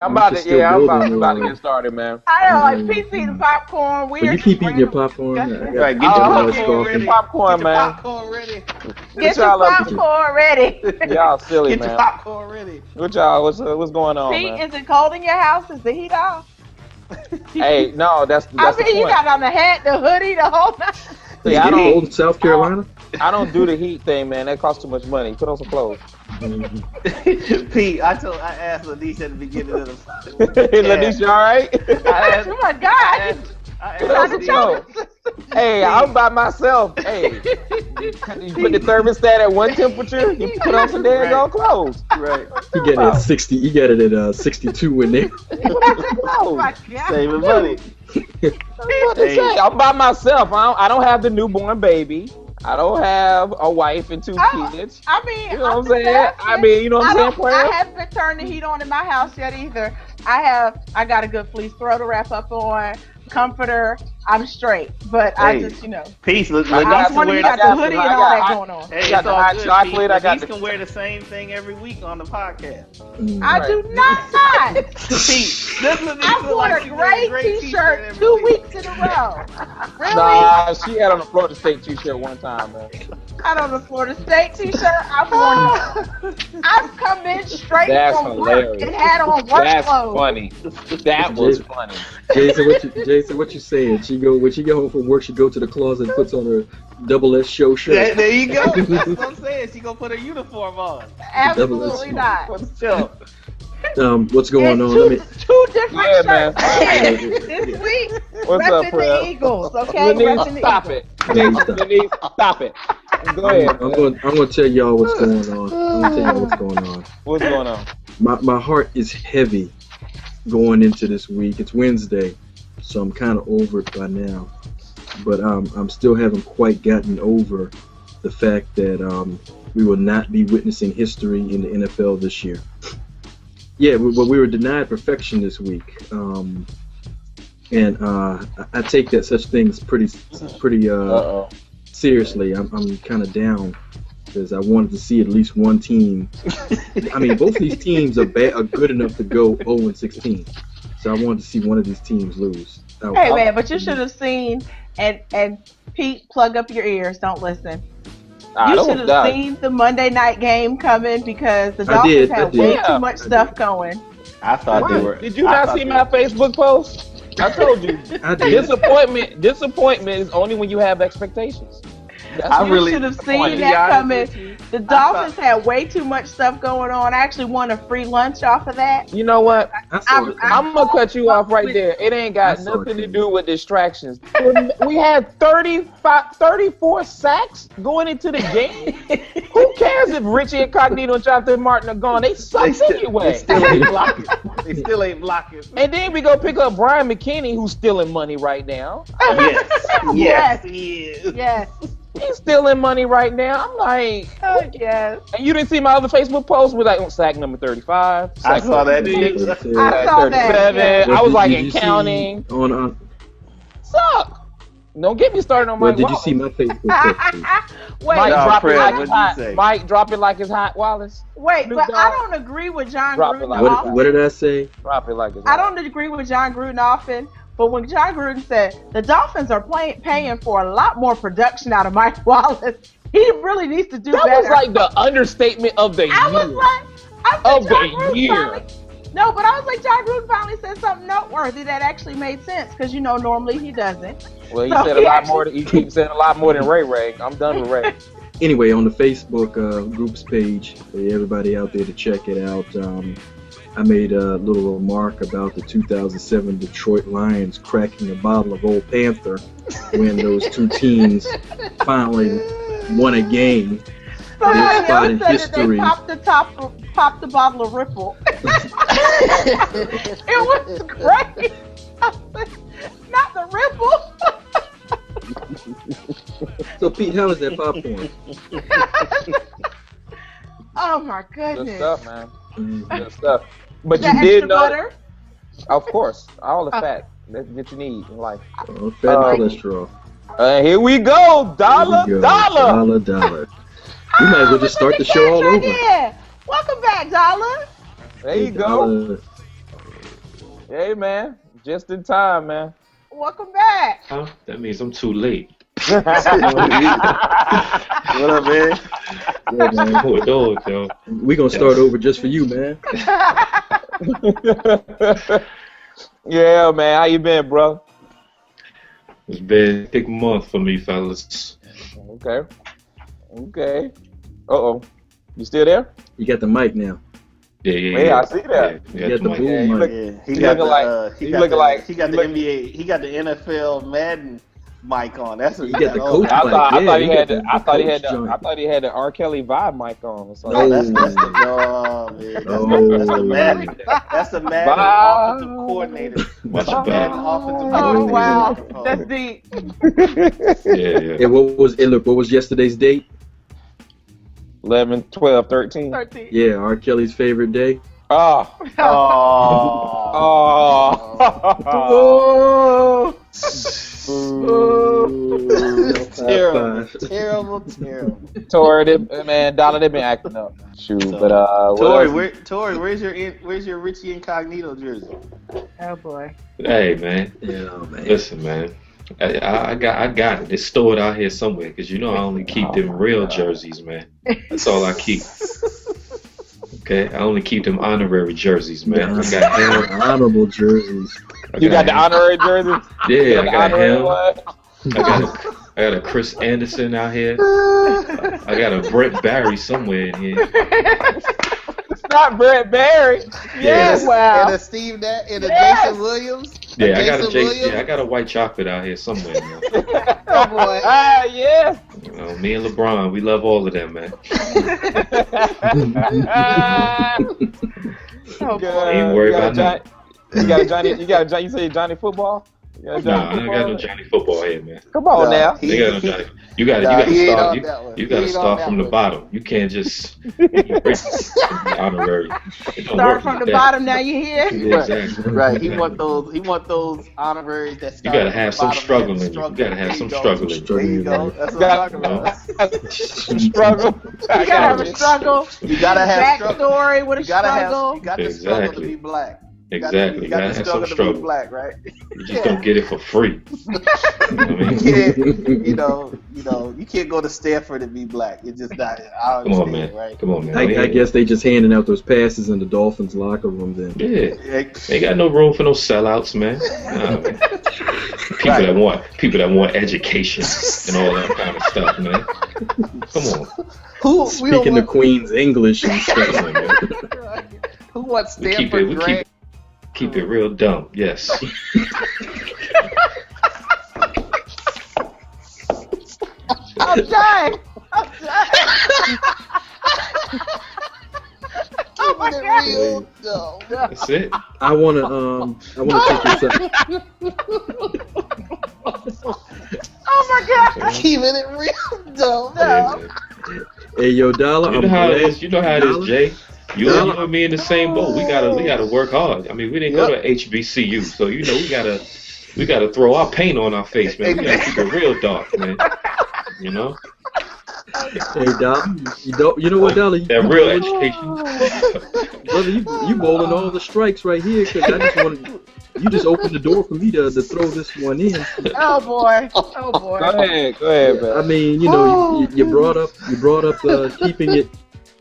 I'm about to get started, man. I know, like Pete's eating popcorn. But you keep eating your popcorn. Right, get your popcorn ready. Get your popcorn ready. Y'all silly, man. Get your popcorn ready. What y'all? What's going on, Pete, man? is it cold in your house? Is the heat off? Hey, no, that's I mean, you got on the hat, the hoodie, the whole night. See, I don't cold in South Carolina. I don't do the heat thing, man. That costs too much money. Put on some clothes. Pete, I asked Lonice at the beginning of the Lonice, you all right? Oh my God! Hey, I'm by myself. Hey, you put the thermostat at one temperature. You put on some daggone clothes. Right. You get it at 60. You get it at 62 in there. Oh my God! Saving money. Hey. I'm by myself. I don't have the newborn baby. I don't have a wife and two kids. I mean, you know what I'm saying? I mean, you know what I'm saying? I haven't been turning the heat on in my house yet either. I got a good fleece throw to wrap up on, comforter. I'm straight, but I just, Peace. I got the hoodie and all that going on. Hey, it's all good. Chocolate. Lonice can wear the same thing every week on the podcast. I do not. Pete, I wore a gray t-shirt 2 weeks in a row. Really? Nah, she had on a Florida State t-shirt one time, man. I on a Florida State t-shirt. I've come in straight from hilarious. work and had on work That's clothes. Funny. That was funny. Jason, what you saying? When she get home from work, she go to the closet and puts on her double S show shirt. There you go. That's what I'm saying. She gonna put her uniform on. Absolutely not. What's going on? Two different shirts this week. What's up, Prev? The Eagles, okay? Lonice, stop it. Lonice, stop it. Go ahead. I'm gonna tell y'all what's going on. What's going on? My heart is heavy going into this week. It's Wednesday, so I'm kind of over it by now. But I'm still haven't quite gotten over the fact that we will not be witnessing history in the NFL this year. Yeah, we were denied perfection this week, and I take that such things pretty seriously. I'm kind of down because I wanted to see at least one team. I mean, both of these teams are good enough to go 0-16, so I wanted to see one of these teams lose. Hey man, but you should have seen and Pete, plug up your ears. Don't listen. You should have seen the Monday night game coming because the Dolphins had way too much stuff going. I thought they were. Did you not see my Facebook post? I told you. I did. Disappointment is only when you have expectations. You should have seen that coming. The Dolphins had way too much stuff going on. I actually won a free lunch off of that. You know what? I'm going to cut you off right there. It ain't got nothing to do with distractions. We had 34 sacks going into the game. Who cares if Richie Incognito and Jonathan Martin are gone? They suck anyway. They still ain't blocking. And then we go pick up Brian McKinney, who's stealing money right now. Yes, he is. Yes. He's stealing money right now. I'm like, yes. And you didn't see my other Facebook post with sack number 35. I saw that. I saw 37. that. I was like counting. Suck. Don't get me started on Mike. Did you see my Facebook post? Wait, Mike, drop it like it's hot, Wallace. Wait, but I don't agree with John Gruden. What did I say? Drop it like it's hot. I don't agree with John Gruden often. But when John Gruden said the Dolphins are paying for a lot more production out of Mike Wallace, he really needs to do better. That was like the understatement of the year. No, but I was like, John Gruden finally said something noteworthy that actually made sense because normally he doesn't. Well, he said a lot more. He keeps saying a lot more than Ray. I'm done with Ray. Anyway, on the Facebook groups page, for everybody out there to check it out. I made a little remark about the 2007 Detroit Lions cracking a bottle of Old Panther when those two teams finally won a game. Somebody else said history. That they popped the bottle of Ripple. It was great. Not the Ripple. So Pete, how is that popcorn? Oh my goodness. Good stuff, man. Good stuff. But you did know, butter? Of course, all the fat that you need in life. Fat and cholesterol. Here we go, Dolla. We might as well just start the show all over. Yeah. Welcome back, Dolla. There you go. Hey, man. Just in time, man. Welcome back. Huh? That means I'm too late. What up, man? Yeah, man. Yo. We gonna start over just for you, man. Yeah, man. How you been, bro? It's been a big month for me, fellas. Okay. Uh-oh. You still there? You got the mic now. Yeah. I see that. Yeah, You got the mic. boom mic. He got the NBA. He got the NFL Madden mic on. That's what You got the coach I mic. thought he got had the I thought he coach had the joint. I thought he had the R. Kelly vibe mic on or something. No, that's the man. That's the Madden. That's the Madden offensive coordinator. Watch That's the your Madden back. offensive Oh coordinator. wow, that's deep. Yeah. And what was yesterday's date? 11, 12, 13. 13. Yeah, R. Kelly's favorite day. Oh. Terrible. Tory, man, Dolla, they been acting up. Shoot, but Tory, where's your Richie Incognito jersey? Oh boy. Hey, man. Yeah, man. Listen, man. I got it. It's stored out here somewhere because you know I only keep them real jerseys, man. That's all I keep. Okay, I only keep them honorary jerseys, man. I got him. Honorable jerseys. you got the honorary jersey? Yeah, I got him. One? I got a Chris Anderson out here. I got a Brett Barry somewhere in here. It's not Brett Barry. Yes, wow. And a Steve that and a Jason Williams. Yeah, I got a white chocolate out here somewhere. Man. Oh boy. Yeah. You know, me and LeBron, we love all of them, man. Oh boy. Ain't worried about that. You got a Johnny. You say Johnny Football? Nah, I don't got no Johnny Football here, man. Come on now. They got no Johnny. You got to start from the bottom. You can't just honorary. Start from the bottom. Now you here. Yeah, exactly. Right. He want those honoraries that You gotta have some struggle in you. You gotta have some struggle in you. There you go. That's what I'm talking about. Struggle. You gotta have a struggle. You gotta have backstory with a struggle. You got to struggle to be black. Exactly. You got to have some struggle to be struggle. black, right? You just don't get it for free. You can't go to Stanford and be black. It's just not. I Come on, understand, man. right? Come on, man. I guess they just handing out those passes in the Dolphins locker room then. Yeah. They got no room for no sellouts, man. People that want education and all that kind of stuff, man. Come on. Speaking the Queen's English and stuff. Who wants Stanford? Keep it real dumb. Yes. I'm dying. Oh my God. That's it. I wanna take this up. Oh my God. Keeping it real dumb. Yeah, Hey, yo, Dolla. you know how it is. You know how it is, Jay. You Dolla. and me in the same boat. We gotta work hard. I mean, we didn't go to HBCU, so you know we gotta throw our paint on our face, man. We gotta keep it real dark, man. You know. Hey, Dolla. You know what, Dolla? That real education. Brother, you bowling all the strikes right here because I just wanted. You just opened the door for me to throw this one in. Oh boy. Go ahead, man. I mean, you brought up keeping it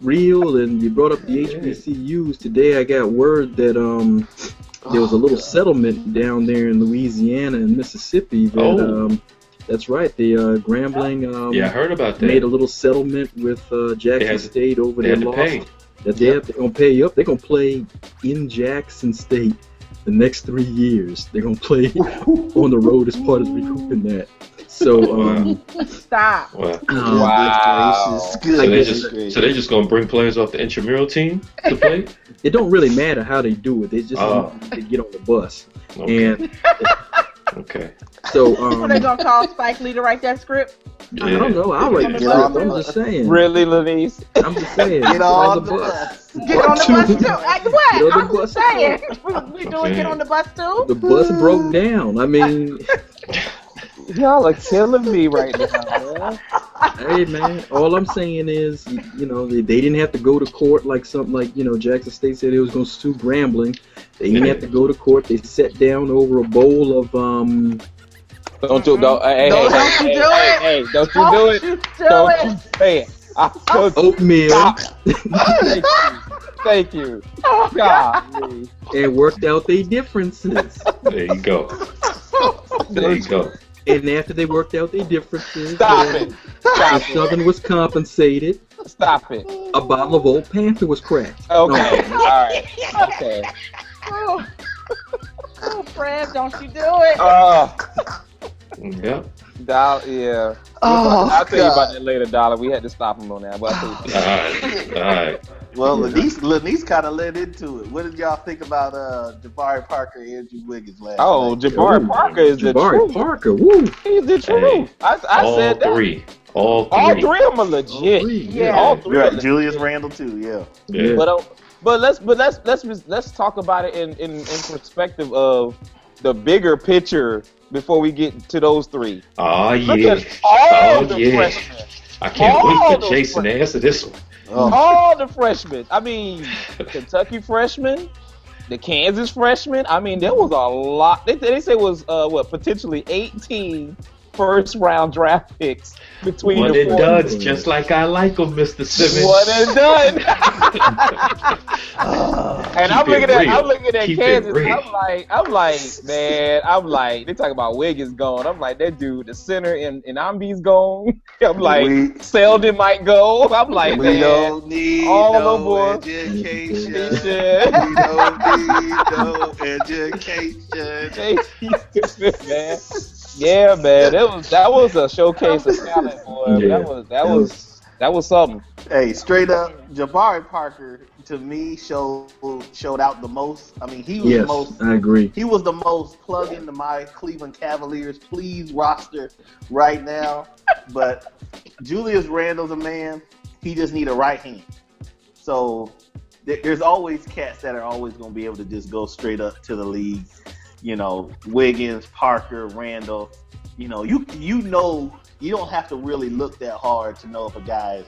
real, and you brought up the HBCUs. Today, I got word that there was a little settlement down there in Louisiana and Mississippi. That's right. The Grambling. Yeah, I heard about that. Made a little settlement with Jackson State over their loss. They're gonna pay up. They're gonna play in Jackson State the next 3 years. They're gonna play on the road as part of recouping that. So stop. Wow. Wow. So they're just gonna bring players off the intramural team to play? It don't really matter how they do it. They just they get on the bus. Okay. And okay. So Are they gonna call Spike Lee to write that script? Yeah. I don't know. I'll write the script. I'm just saying. Really, Lonice? I'm just saying. Get on the bus. Get on the bus too. What? Get on the I'm bus just saying. We doing get on the bus too? The bus broke down. I mean, Y'all are killing me right now, man. Hey man, all I'm saying is, you know, they didn't have to go to court like something like, you know, Jackson State said it was going to sue Grambling. They didn't have to go to court. They sat down over a bowl of Don't you do it. Hey, oatmeal. Thank you. God. And worked out their differences. There you go. There you go. And after they worked out their differences, Stop Southern was compensated. Stop it. A bottle of Old Panther was cracked. Okay. All right. Okay. Oh, Prev, don't you do it? Yep. Yeah. Oh, I'll tell you about that later, Dolla. We had to stop him on that. But I'll tell you. All right. Well, Lonice kind of led into it. What did y'all think about Jabari Parker and Andrew Wiggins last night? Jabari Parker is the truth. Jabari Parker, woo. He's the truth. I said that. All three of them are legit. Yeah. All three. Right. Julius Randle too. Yeah. But let's talk about it in perspective of the bigger picture before we get to those three. Oh yeah. Look at all the freshmen. I can't wait for Jason to answer this one. All the freshmen. I mean, Kentucky freshmen, the Kansas freshmen. I mean, there was a lot. They say it was potentially 18 first-round draft picks between one the and duds, just like I like them, Mr. Simmons. One and done. And I'm looking at Kansas. I'm like, they talking about Wiggins gone. I'm like, that dude, the center in Ambi's gone. I'm like, Selden might go. I'm like, we don't need all no education. We don't need no education. Man. Yeah, man, that was a showcase of talent, boy. Yeah. That was something. Hey, straight up, Jabari Parker to me showed out the most. I mean, he was the most. I agree. He was the most plugged into my Cleveland Cavaliers please roster right now. But Julius Randle's a man. He just need a right hand. So there's always cats that are always going to be able to just go straight up to the league. You know, Wiggins, Parker, Randle. You know, you don't have to really look that hard to know if a guy is,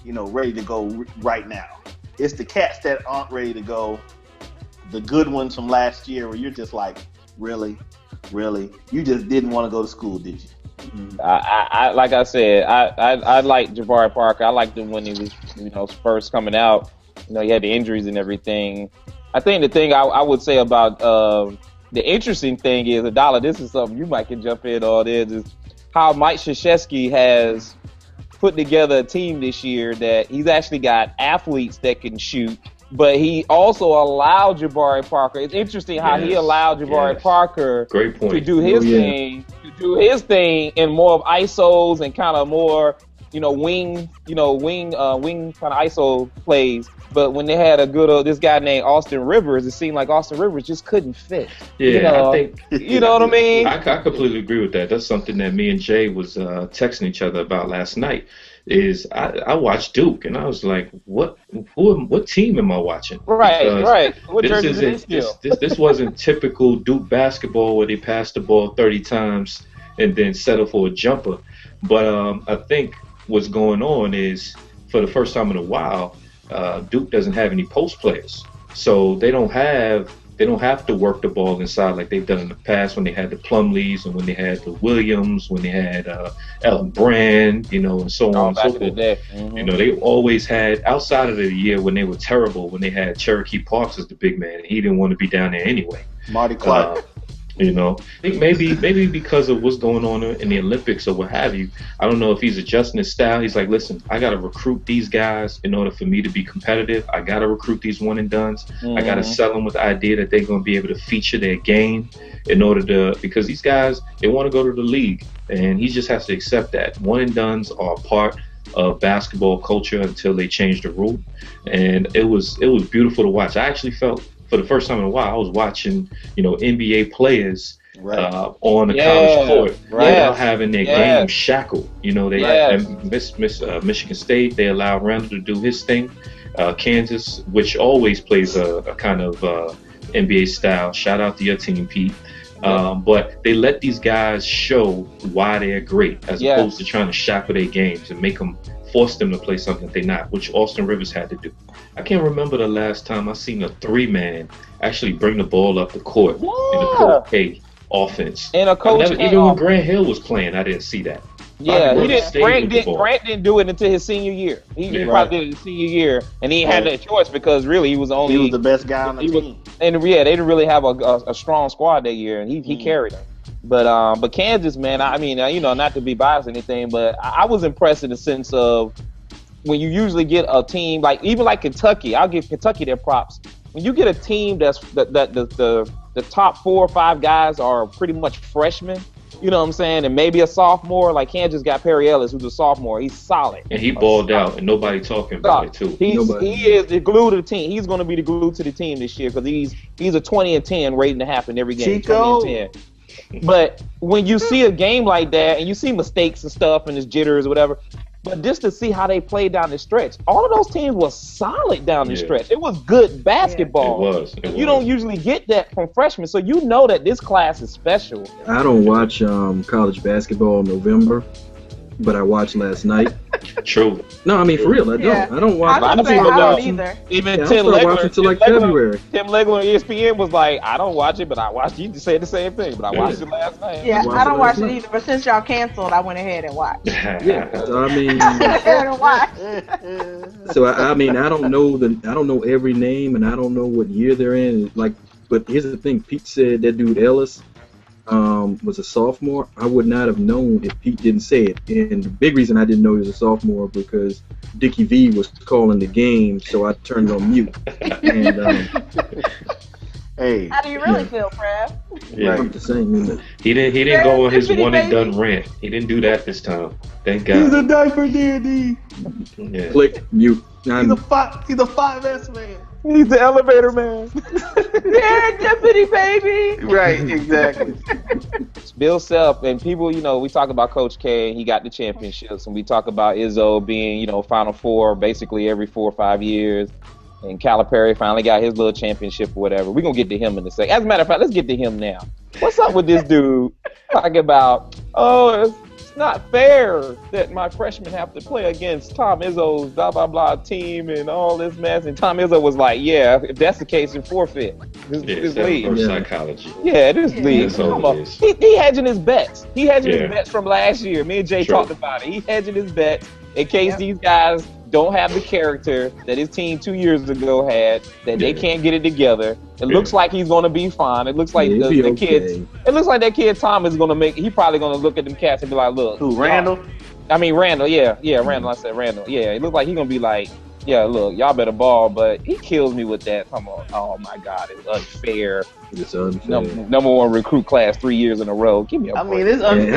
you know, ready to go right now. It's the cats that aren't ready to go, the good ones from last year where you're just like, really? You just didn't want to go to school, did you? I like I said, I like Jabari Parker. I liked him when he was, you know, first coming out. You know, he had the injuries and everything. I think the thing I would say about the interesting thing is, Dolla, this is something you might can jump in on, is how Mike Krzyzewski has put together a team this year that he's actually got athletes that can shoot, but he also allowed Jabari Parker. It's interesting how he allowed Jabari Parker to do his thing in more of ISOs and kind of more, wing kind of ISO plays. But when they had this guy named Austin Rivers, it seemed like Austin Rivers just couldn't fit. Yeah, I think. You know what I mean? I completely agree with that. That's something that me and Jay was texting each other about last night. Is I watched Duke and I was like, what team am I watching? Right. What this wasn't typical Duke basketball where they pass the ball 30 times and then settle for a jumper. But I think what's going on is, for the first time in a while, Duke doesn't have any post players, so they don't have to work the ball inside like they've done in the past when they had the Plumlees and when they had the Williams, when they had Elton Brand, and so on and so forth. Mm-hmm. They always had, outside of the year when they were terrible, when they had Cherokee Parks as the big man, and he didn't want to be down there anyway. Marty Clark. I think maybe because of what's going on in the Olympics or what have you, I don't know if he's adjusting his style. He's like, listen, I got to recruit these guys in order for me to be competitive. I got to recruit these one and dones. Mm-hmm. I got to sell them with the idea that they're going to be able to feature their game in order to, because these guys, they want to go to the league, and he just has to accept that one and dones are a part of basketball culture until they change the rule. And it was beautiful to watch. I actually felt, for the first time in a while, I was watching, NBA players on the college court without having their game shackled. Michigan State, they allow Randle to do his thing. Kansas, which always plays a kind of NBA style. Shout out to your team, Pete. But they let these guys show why they're great, as opposed to trying to shackle their games and force them to play something that they're not, which Austin Rivers had to do. I can't remember the last time I seen a 3-man actually bring the ball up the court in a Coach K offense. And a Coach K even when Grant Hill was playing, I didn't see that. Yeah, Grant didn't do it until his senior year. He probably did it his senior year, and he had that choice because really he was the best guy on the team. And they didn't really have a strong squad that year, and he carried them. But Kansas, man, I mean, not to be biased or anything, but I was impressed in the sense of when you usually get a team even like Kentucky. I'll give Kentucky their props. When you get a team that's the top 4 or 5 guys are pretty much freshmen. You know what I'm saying? And maybe a sophomore. Like Kansas got Perry Ellis, who's a sophomore. He's solid. And he balled out, and nobody talking about it, too. He is the glue to the team. He's going to be the glue to the team this year because he's a 20-10 rating to happen every game. Chico. 20-10. But when you see a game like that and you see mistakes and stuff and there's jitters or whatever, but just to see how they played down the stretch, all of those teams were solid down the stretch. It was good basketball. It was. You don't usually get that from freshmen, so you know that this class is special. I don't watch college basketball in November, but I watched last night. True. No, I mean for real, I don't. Yeah. I don't watch. I don't either. Even Tim Legler until like February. Tim Legler on ESPN was like, I don't watch it, but I watched it. You just said the same thing, but I watched it last night. Yeah, I don't watch it either. But since y'all canceled, I went ahead and watched. Yeah, so, I mean. I went ahead and watched. So I mean, I don't know every name, and I don't know what year they're in. But here's the thing: Pete said that dude Ellis was a sophomore. I would not have known if Pete didn't say it. And the big reason I didn't know he was a sophomore because Dickie V was calling the game, so I turned it on mute. And, hey, how do you really feel, Prev? Yeah. I'm just saying, he didn't go on his one and done rant. He didn't do that this time. Thank God. He's a diaper D&D. Yeah. Click mute. He's a 5S man. He's the elevator man. Yeah, deputy baby. Right, exactly. Bill Self and people, we talk about Coach K and he got the championships, and we talk about Izzo being, Final Four basically every 4 or 5 years, and Calipari finally got his little championship or whatever. We're gonna get to him in a second. As a matter of fact, let's get to him now. What's up with this dude talking about, it's not fair that my freshmen have to play against Tom Izzo's blah blah blah team and all this mess, and Tom Izzo was like, yeah, if that's the case, then forfeit this league. Psychology. Yeah, this league. He hedging his bets. He hedging his bets from last year. Me and Jay talked about it. He hedging his bets in case these guys don't have the character that his team 2 years ago had, that they can't get it together. It looks like he's going to be fine. It looks like the kids. It looks like that kid Tom is going to make. He probably going to look at them cats and be like, "Look, who, Randall? Randall. Yeah, Randall. I said Randall. Yeah, it looks like he's going to be like, yeah, look, y'all better ball." But he kills me with that. Come on, oh my God, it's unfair. It's unfair. Number 1 recruit class 3 years in a row. Give me a break. It's unfair.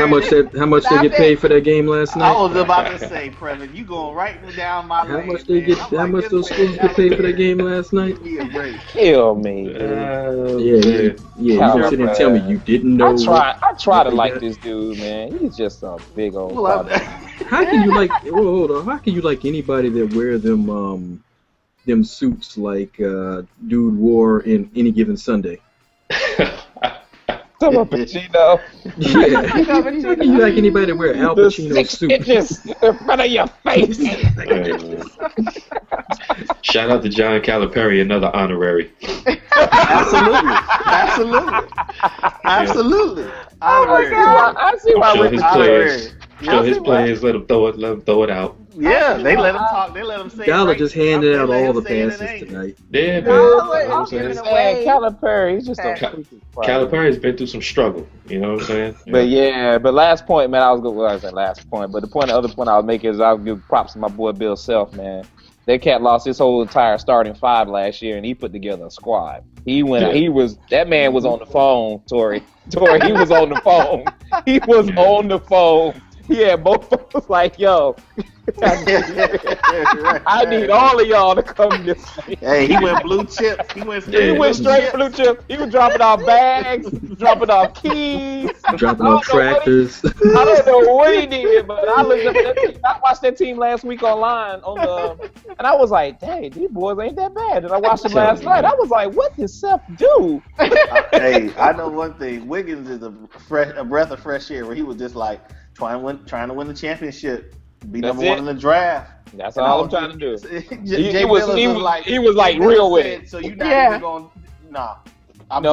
How much they get paid for that game last night? I was about to say, Prev, you going right down my lane. How much those schools get paid for that game last night? Kill me. You don't sit and tell me you didn't know. I try to like this dude, man. He's just a big old. How can you like? Hold on. How can you like anybody that wear them suits like dude wore in any given Sunday? Talk about Pacino. Yeah. How can you like anybody that wear Al Pacino suit? Inches in front of your face. Shout out to John Calipari, another honorary. Absolutely. Oh my God! I see why his players let him throw it out. Yeah, they let him talk. They let him say. Dolla just handed out all the passes tonight. Yeah, man. Calipari, he's just a Calipari's been through some struggle. You know what I'm saying? But last point, man, I was saying last point. But the other point I was making is I'll give props to my boy Bill Self, man. That cat lost his whole entire starting 5 last year, and he put together a squad. That man was on the phone, Tory. He was on the phone. He was on the phone. He had both of us like, yo, I need all of y'all to come this way. Hey, he went blue chip. He went straight blue chip. He was dropping off bags, dropping off keys, dropping off tractors. I don't know what he did, but I looked up that team. I watched that team last week online and I was like, dang, these boys ain't that bad. And I watched them last night. I was like, what did Seth do? Hey, I know one thing. Wiggins is a breath of fresh air where he was just like trying to win the championship, be number one in the draft. That's all I'm trying to do. He was like real with it. So you're not even going, nah. I'm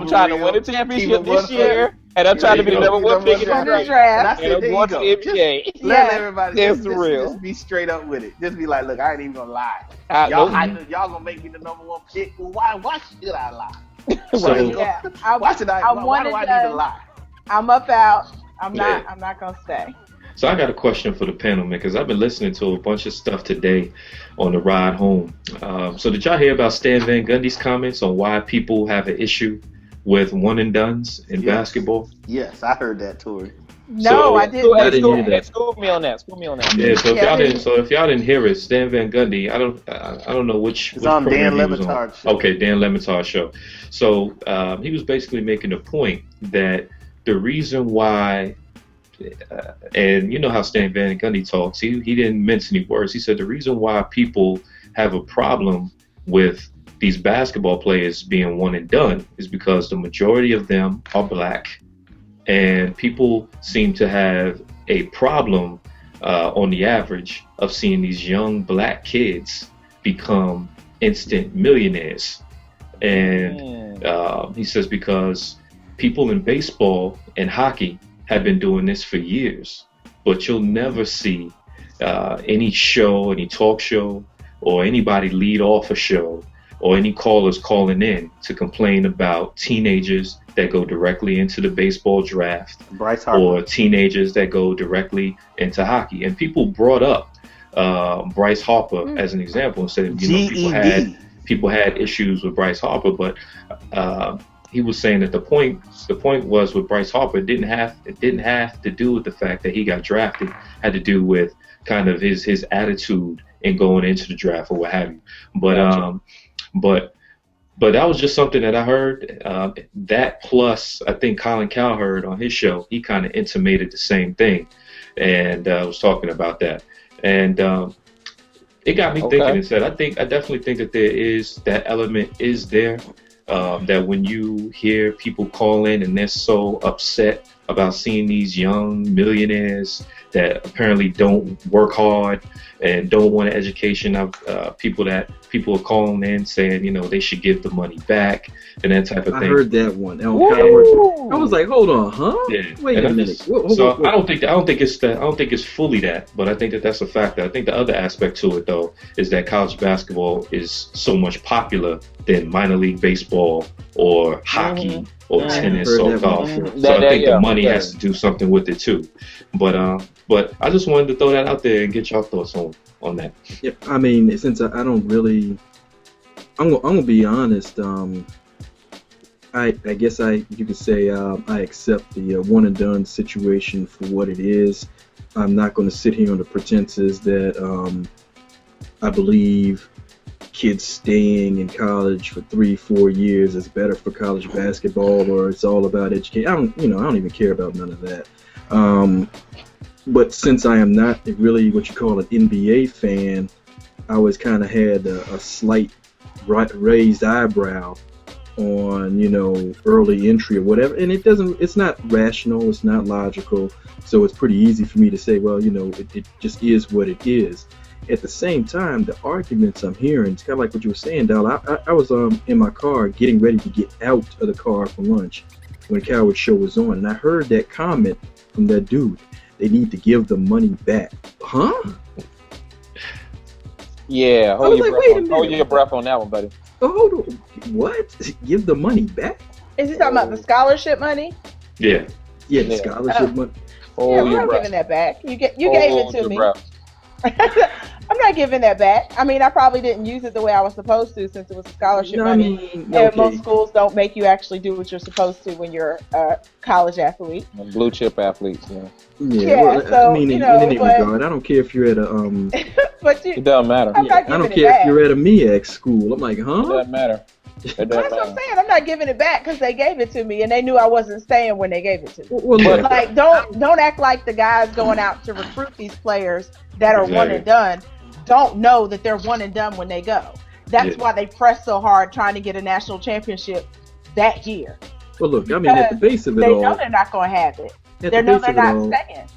trying to win a championship this year, and I'm trying to be the number one pick in the draft. And I'm going to the NBA. Let everybody just be straight up with it. Just be like, look, I ain't even gonna lie. Y'all gonna make me the number one pick. Well, why should I lie? Why do I need to lie? I'm up out. I'm not gonna stay. So I got a question for the panel, man, because I've been listening to a bunch of stuff today on the ride home. So did y'all hear about Stan Van Gundy's comments on why people have an issue with one and dones in basketball? Yes, I heard that, Tory. No, I didn't. I didn't hear that. School me on that. Yeah. So if y'all didn't hear it, Stan Van Gundy, I don't know which. It's on Dan Le Batard's show. Okay, Dan Le Batard's show. So he was basically making the point that the reason why. And you know how Stan Van Gundy talks. He didn't mince any words. He said the reason why people have a problem with these basketball players being one and done is because the majority of them are black, and people seem to have a problem on the average of seeing these young black kids become instant millionaires. And he says because people in baseball and hockey have been doing this for years, but you'll never see any show, any talk show, or anybody lead off a show, or any callers calling in to complain about teenagers that go directly into the baseball draft, or teenagers that go directly into hockey. And people brought up Bryce Harper as an example and said, people had issues with Bryce Harper, but he was saying that the point was with Bryce Harper, it didn't have to do with the fact that he got drafted. It had to do with kind of his attitude in going into the draft or what have you. But that was just something that I heard. That plus, I think Colin Cowherd on his show, he kind of intimated the same thing, and was talking about that. And it got me thinking and said, I definitely think that that element is there. That when you hear people call in and they're so upset about seeing these young millionaires that apparently don't work hard and don't want an education, people are calling in saying, they should give the money back and that type of thing. I heard that one. I was like, hold on, huh? Yeah. Wait a minute. So I don't think it's fully that, but I think that that's a factor. I think the other aspect to it though is that college basketball is so much popular than minor league baseball or hockey or tennis or golf. So I think the money has to do something with it too. But I just wanted to throw that out there and get your thoughts on that. Yeah, I mean, since I don't really, I'm gonna be honest. I guess you could say I accept the one and done situation for what it is. I'm not going to sit here on the pretenses that I believe kids staying in college for 3-4 years is better for college basketball, or it's all about education. I don't even care about none of that. But since I am not really what you call an NBA fan, I always kind of had a slight raised eyebrow on early entry or whatever, and it's not rational, it's not logical, so it's pretty easy for me to say, well, it just is what it is. At the same time, the arguments I'm hearing, it's kind of like what you were saying, Dolla. I was in my car getting ready to get out of the car for lunch when Coward's show was on, and I heard that comment from that dude. They need to give the money back. Huh? Yeah, hold your breath on that one, buddy. Hold on. What? Give the money back? Is he talking about the scholarship money? Yeah. Yeah, the scholarship money. Yeah, we're not giving that back. You gave it to me. I'm not giving that back. I mean, I probably didn't use it the way I was supposed to since it was a scholarship money. And most schools don't make you actually do what you're supposed to when you're a college athlete. Blue chip athletes, yeah. Well, So, I mean, in any regard, I don't care if you're at a it doesn't matter. I don't care if you're at a MEAC school. I'm like, huh? It doesn't matter. That's what I'm saying. I'm not giving it back because they gave it to me, and they knew I wasn't staying when they gave it to me. Well, but like, don't act like the guys going out to recruit these players that are one and done don't know that they're one and done when they go. That's why they press so hard trying to get a national championship that year. Well, look, I mean, at the base of it all, they know they're not going to have it. They know they're not staying.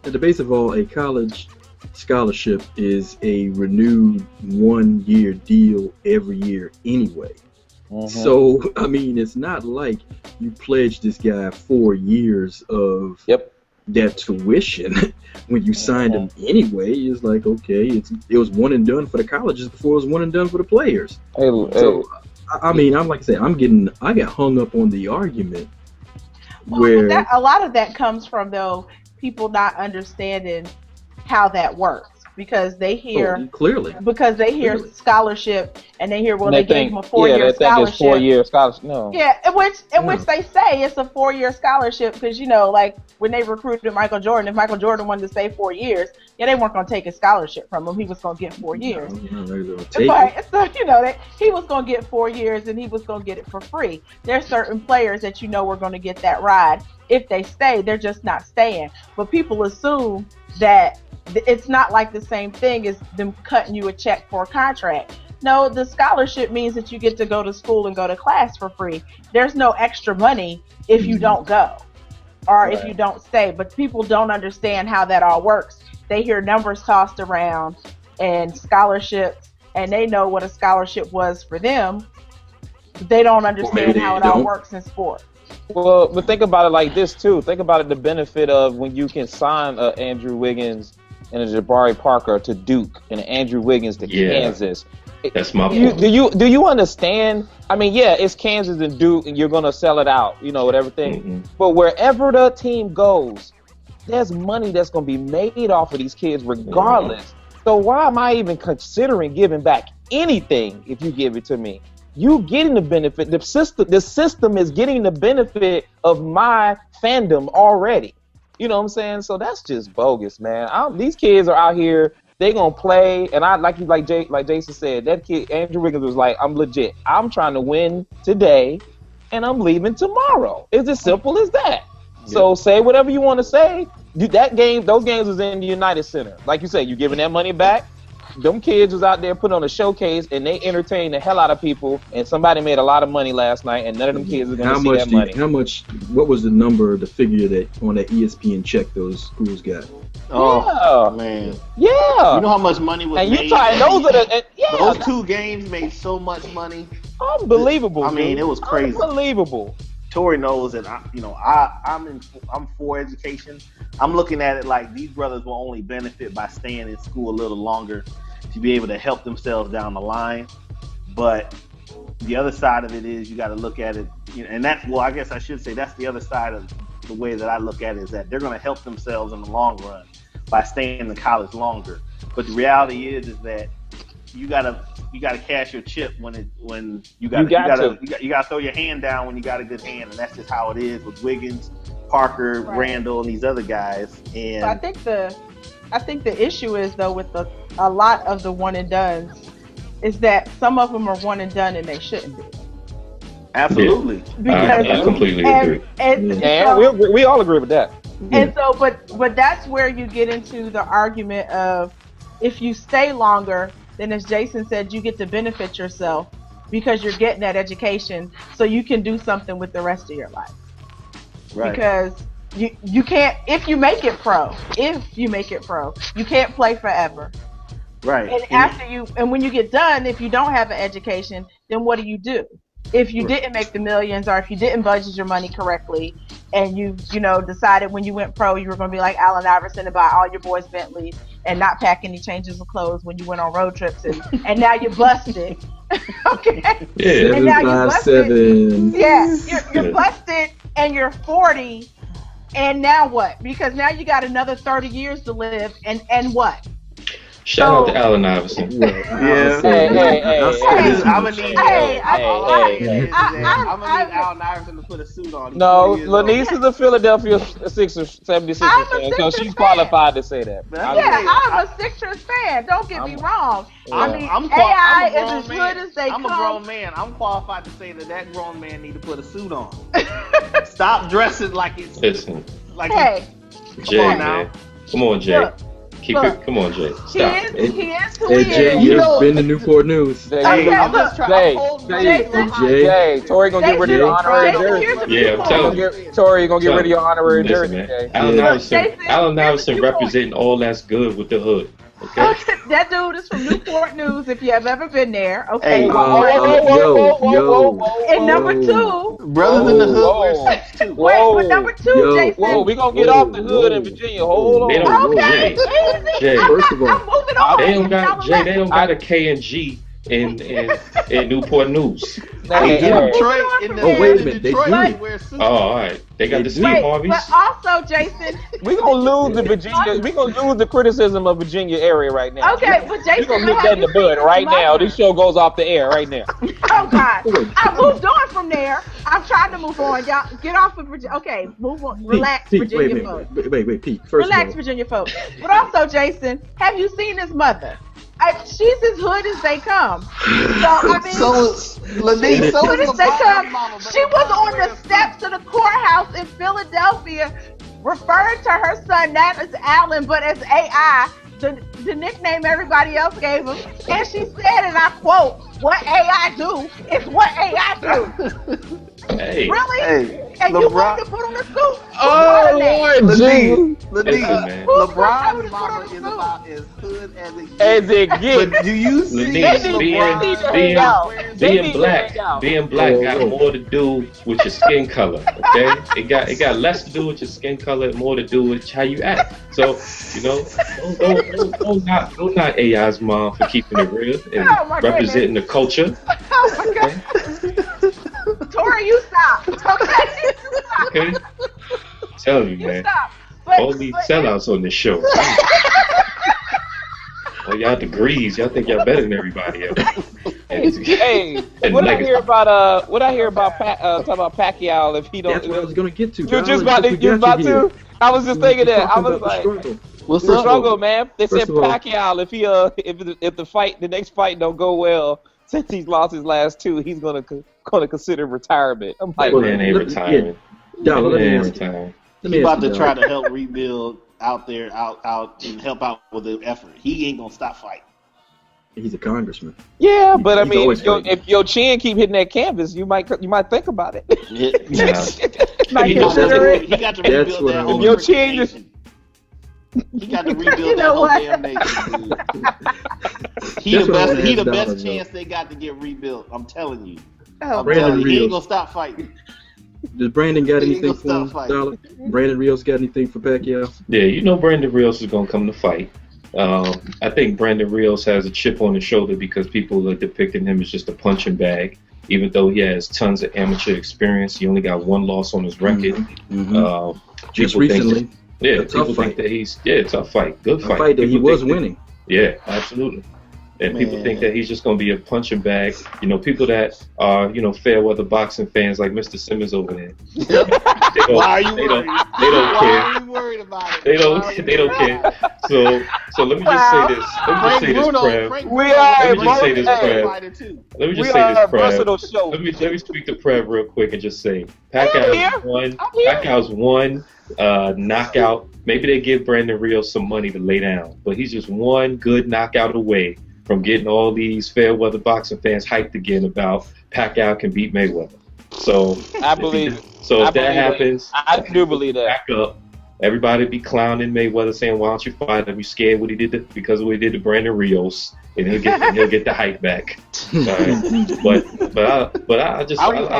At the base of all, a college scholarship is a renewed 1-year deal every year anyway. So, I mean, it's not like you pledged this guy 4 years of that tuition when you signed him anyway. It's like, okay, it was one and done for the colleges before it was one and done for the players. I mean, I'm like I said, I got hung up on the argument where a lot of that comes from people not understanding how that works. Because they hear scholarship and they hear they gave him a 4-year scholarship. It's 4-year scholarship. No. Yeah, which they say it's a 4-year scholarship because like when they recruited Michael Jordan, if Michael Jordan wanted to stay 4 years, they weren't going to take a scholarship from him. He was going to get 4 years. So he was going to get 4 years and he was going to get it for free. There's certain players that were going to get that ride. If they stay, they're just not staying. But people assume that it's not like the same thing as them cutting you a check for a contract. No, the scholarship means that you get to go to school and go to class for free. There's no extra money if you don't go or if you don't stay. But people don't understand how that all works. They hear numbers tossed around and scholarships, and they know what a scholarship was for them. But they don't understand how it all works in sport. Well, but think about it like this too. Think about it, the benefit of when you can sign Andrew Wiggins and a Jabari Parker to Duke and Andrew Wiggins to Kansas. That's my point. Do you understand? I mean, it's Kansas and Duke, and you're gonna sell it out, with everything. But wherever the team goes, there's money that's gonna be made off of these kids regardless. So why am I even considering giving back anything if you give it to me? You getting the benefit. The system is getting the benefit of my fandom already. You know what I'm saying? So that's just bogus, man. These kids are out here. They gonna play, and like Jason said, that kid Andrew Wiggins was like, "I'm legit. I'm trying to win today, and I'm leaving tomorrow." It's as simple as that. Yeah. So say whatever you want to say. Those games was in the United Center. Like you said, you giving that money back. Them kids was out there putting on a showcase, and they entertained the hell out of people. And somebody made a lot of money last night, and none of them kids are gonna see that money. What was the figure that on that ESPN check those schools got? Oh man, yeah. You know how much money was made? Those 2 games made so much money. Unbelievable. I mean, it was crazy. Unbelievable. Tory knows that I'm for education. I'm looking at it like these brothers will only benefit by staying in school a little longer to be able to help themselves down the line. But the other side of it is you got to look at it, and I guess I should say that's the other side of the way that I look at it, is that they're going to help themselves in the long run by staying in college longer. But the reality is that you gotta cash your chip when you gotta throw your hand down when you got a good hand, and that's just how it is with Wiggins, Parker, Randall, and these other guys. And so I think the issue is though with a lot of the one and dones is that some of them are one and done and they shouldn't be. Absolutely, I completely agree. And we all agree with that. And so, but that's where you get into the argument of if you stay longer, then as Jason said, you get to benefit yourself because you're getting that education so you can do something with the rest of your life. Right. Because you can't, if you make it pro, you can't play forever. Right. And when you get done, if you don't have an education, then what do? If you didn't make the millions, or if you didn't budget your money correctly, and you decided when you went pro you were going to be like Allen Iverson and buy all your boys Bentleys and not pack any changes of clothes when you went on road trips, and now you're busted. Okay. Yeah. And now you're busted. Yeah. You're Yeah. busted, and you're 40, and now what? Because now you got another 30 years to live, and what? Shout out to Allen Iverson. Yeah. I'm gonna need Allen Iverson to put a suit on. No, Lonice is a Philadelphia 76ers fan, so she's qualified to say that. I'm a Sixers fan. Don't get me wrong. AI is as good as they come. I'm a grown man. I'm qualified to say that grown man need to put a suit on. Stop dressing like it's. Listen. Like Jay, man. Come on, Jay. Come on, Jay. Stop. He is who Hey, he Jay, is. you've been to Newport News. Jay, Tory gonna get rid of your honorary jersey. Yeah, I'm telling you. Tory gonna get rid of your honorary jersey. Allen Iverson representing all that's good with the hood. Okay. That dude is from Newport News. If you have ever been there, okay. And number two, brothers in the hood wear suits too. Wait, number two, Jason. Whoa, we gonna get off the hood in Virginia. Hold on. Okay, Jay, first of all, I'm moving on. They don't got a K and G in Newport News. Wait a minute, they do. All right, they got the Steve Harveys. But also, Jason, we gonna lose the Virginia. We gonna lose the criticism of Virginia area right now. Okay, but Jason, we gonna nip that in the bud right now. This show goes off the air right now. Oh God, I moved on from there. I'm trying to move on. Y'all get off of Virginia. Okay, move on. Relax, Virginia folks. Wait, Pete. First relax, of all, Virginia folks. But also, Jason, have you seen his mother? She's as hood as they come. Lonice, she was on the steps of the courthouse in Philadelphia, referring to her son not as Allen but as AI, the nickname everybody else gave him. And she said, and I quote, "What AI do is what AI do." Hey. Really? Hey. And you want to put on the suit? Oh, Lord, Lonice, LeBron's mama is about as hood as it gets. But do you see being black got more to do with your skin color, okay? It got less to do with your skin color and more to do with how you act. So, don't knock AI's mom for keeping it real and representing the culture. Oh my God. Tory, you stop. Okay? Tell you, man. Stop. All these sellouts on this show. Well, y'all degrees. Y'all think y'all better than everybody else. Hey, what I hear about talking about Pacquiao if he don't. That's what I was gonna get to. You're just about to. I was just thinking that. I was like, what's the up? struggle, man? They said Pacquiao if the next fight don't go well, since he's lost his last two, he's gonna consider retirement. I'm like, man ain't retiring. He's about to try to help rebuild out there, out and help out with the effort. He ain't gonna stop fighting. He's a congressman. Yeah, but I mean, if your chin keep hitting that canvas, you might think about it. He got to rebuild that whole nation. He got to rebuild that whole damn nation, dude. He the best chance they got to get rebuilt. I'm telling you. He ain't gonna stop fighting. Does Brandon got anything for him, Dolla? Brandon Rios got anything for Pacquiao? Yeah, Brandon Rios is gonna come to fight. I think Brandon Rios has a chip on his shoulder because people are depicting him as just a punching bag. Even though he has tons of amateur experience, he only got one loss on his record. Just recently. People think that he's tough fight, good fight. A fight that he was winning. Yeah, absolutely. And people think that he's just going to be a punching bag. People that are, fair weather boxing fans like Mr. Simmons over there. Why are you worried? They don't care. Why are you worried about it? They don't care. So let me just say this. Let me just say this, Prev. Let me speak to Prev real quick and just say, Pacquiao's one knockout. Maybe they give Brandon Rios some money to lay down, but he's just one good knockout away from getting all these fair weather boxing fans hyped again about Pacquiao can beat Mayweather. So I believe it. So if that happens, I do believe that. Back up. Everybody be clowning Mayweather, saying, "Why don't you fight him? You scared what he did because of what he did to Brandon Rios, and he'll get the hype back." Right. But I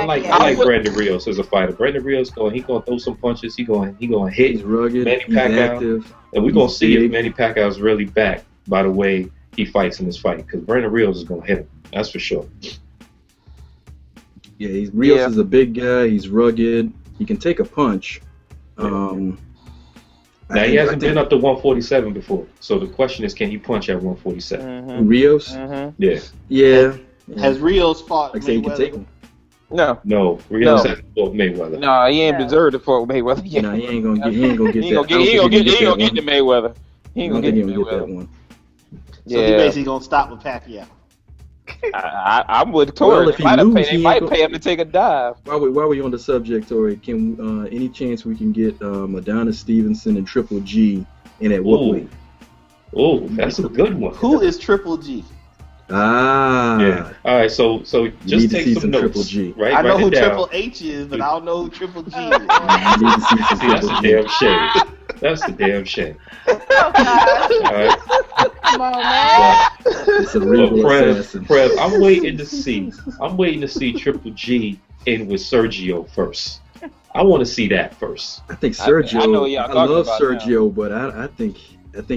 like Brandon Rios as a fighter. Brandon Rios he gonna throw some punches. He gonna hit. He's rugged. Manny Pacquiao, and we're gonna see if Manny Pacquiao is really back by the way he fights in this fight, because Brandon Rios is gonna hit him. That's for sure. Yeah, Rios is a big guy. He's rugged. He can take a punch. Now, he hasn't been up to 147 before. So the question is, can he punch at 147? Mm-hmm. Rios? Mm-hmm. Yeah. Has Rios fought like Mayweather? Say he can take him. No, Rios hasn't fought Mayweather. No, he ain't deserved to fight Mayweather. Yeah. No, he ain't gonna get that. He ain't gonna get the Mayweather. He ain't gonna get that one. So he basically gonna stop with Pacquiao. I'm with Tory. Well, he might pay him to take a dive. While we on the subject, Tory, can any chance we can get Adonis Stevenson and Triple G in at what weight? Oh, that's a good one. Who is Triple G? Yeah. All right. So just take some notes. Triple G. Right. I know who Triple H is, but I don't know who Triple G is. That's a damn shame. That's a damn shame. All right. Come on, man. It's a real assassin. Prev, I'm waiting to see Triple G in with Sergio first. I want to see that first. I think Sergio. I love Sergio, but I think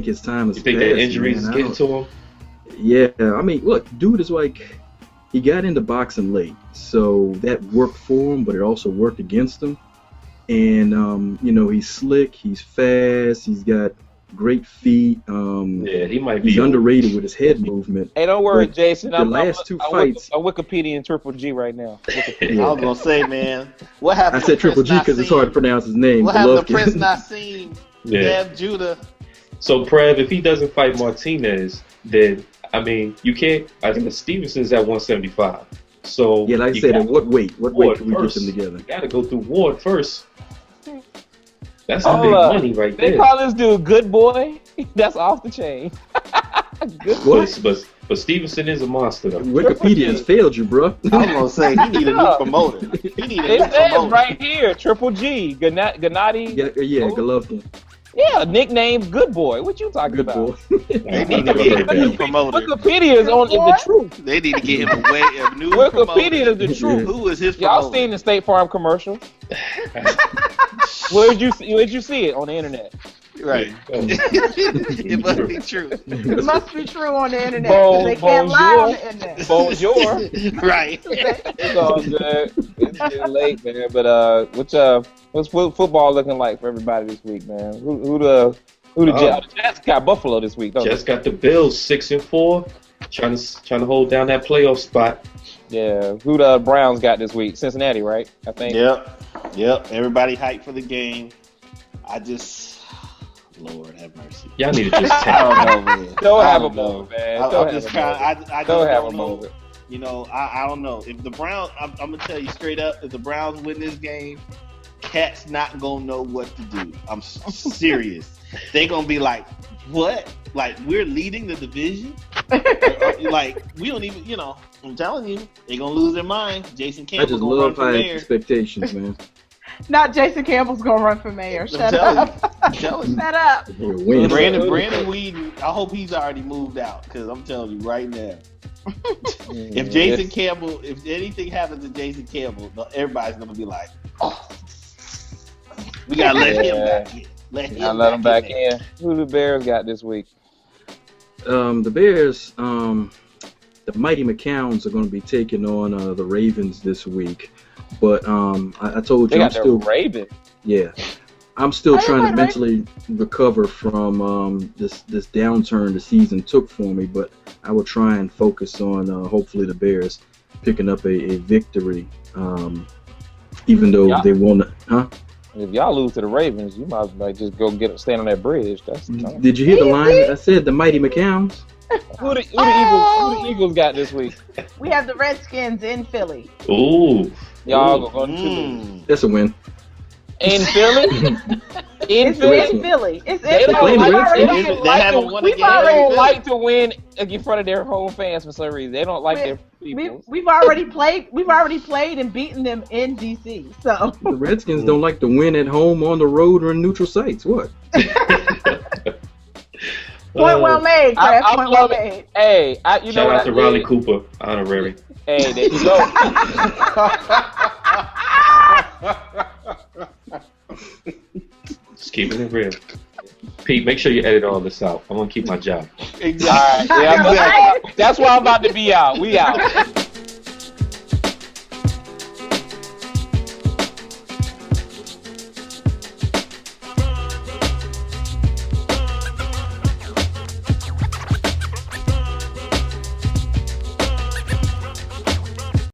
his time is. You think that injuries is getting to him? Yeah, I mean, look, dude is like, he got into boxing late, so that worked for him, but it also worked against him. And he's slick, he's fast, he's got great feet. He might be. He's underrated with his head movement. Hey, don't worry, Jason. I'm Wikipedia and Triple G right now. I was gonna say, man, what happened? I said Triple G because it's hard to pronounce his name. What happened to Prince Nassim? Dev Judah. So Prev, if he doesn't fight Martinez, then I mean, you can't. I think Stevenson's at 175. So yeah, like I said, at what weight? What weight can we get them together? You got to go through Ward first. That's the big money right there. They call this dude Good Boy. That's off the chain. Good boy. But Stevenson is a monster, though. Wikipedia has failed you, bro. I was gonna say he need a new promoter. It says right here, Triple G, Gennady. Yeah, Golovkin. Yeah, nicknames Good Boy. What you talking about? They need to get him a new promoter. Wikipedia is the truth. They need to get him a new Wikipedia is the truth. Who is his promoter? Y'all seen the State Farm commercial? Where'd you see it on the internet? Right. It must be true. It must be true on the internet. They can't lie on the internet. Bonjour. Right. It's all good. It's getting late, man. But what's football looking like for everybody this week, man? Who the Jets got Buffalo this week? Jets got the Bills 6-4, trying to hold down that playoff spot. Yeah. Who the Browns got this week? Cincinnati, right? I think. Yep. Everybody hyped for the game. Lord have mercy. Y'all need to just I don't know, man. Don't have a moment, man. I'm just trying. I just don't have a know. moment. You know, I don't know. If the Browns, I'm gonna tell you straight up, if the Browns win this game, Cat's not gonna know what to do. I'm serious. They gonna be like, what? Like, we're leading the division? Like, we don't even, I'm telling you, they're gonna lose their mind. Jason Campbell. I just love high expectations, man. Not Jason Campbell's gonna run for mayor. Shut up. I'm telling you. Shut up. Brandon Weeden, I hope he's already moved out, because I'm telling you right now. If Jason Campbell, if anything happens to Jason Campbell, everybody's gonna be like, oh, we gotta let him back in. Let him back in. Who the Bears got this week? The Bears, the Mighty McCowns are going to be taking on the Ravens this week. But I told you, Ravens. Yeah, I'm still trying to mentally recover from this downturn the season took for me. But I will try and focus on hopefully the Bears picking up a victory, even though they won't. Huh? If y'all lose to the Ravens, you might just go stand on that bridge. Did you hear the line? I said the Mighty McCowns. Who the Eagles got this week? We have the Redskins in Philly. Ooh. Y'all go to That's a win. In Philly? In Philly. It's in Philly. We don't like to win in front of their home fans for some reason. They don't like their people. We've already played and beaten them in DC. So the Redskins don't like to win at home, on the road, or in neutral sites. What? Point well made, Prev. Point well made. Hey, shout out to Riley Cooper, Honorary. Hey, there you go. Just keeping it real. Pete, make sure you edit all this out. I want to keep my job. Exactly. All right, that's why I'm about to be out. We out.